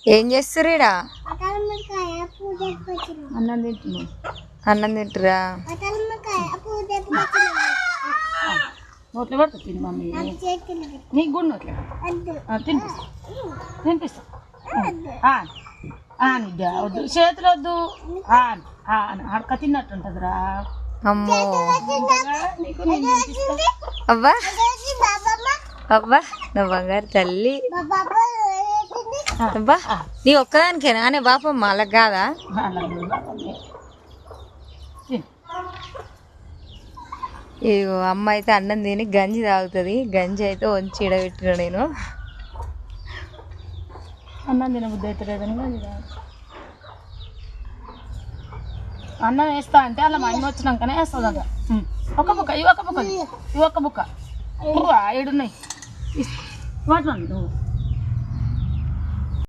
ఏం చేస్తారు ఈడ? అన్నం తింటున్నాం. అన్నం తింటురా? నోట్లో పడుతుంది తిని మమ్మీ. నీకు కూడా నోట్లో తినిపిస్తా తినిపిస్తా. నిడ్డ వద్దు, చేతులు వద్దు. అడక తిన్నట్టుంటదిరా. అమ్మో నీకు నేను తినిపిస్తా. అవ్వా అవ్వా నా బంగారు తల్లి. అబ్బా నీ ఒక్కదానికేనా అనే బాపమ్మ అలా కాదా? ఇగో అమ్మ అయితే అన్నం తిని గంజి తాగుతుంది. గంజి అయితే వంచి ఇడబెట్టిన నేను. అన్నం తినబుద్ధి అవుతలేదని అన్నం వేస్తా అంటే అలా మా అమ్మ వచ్చినాకనే వేస్తుందంట. ఒక బుక్క ఇవి ఒక బుక్క ఇవి ఒక బుక్క ఏడున్నాయి వాటి నువ్వు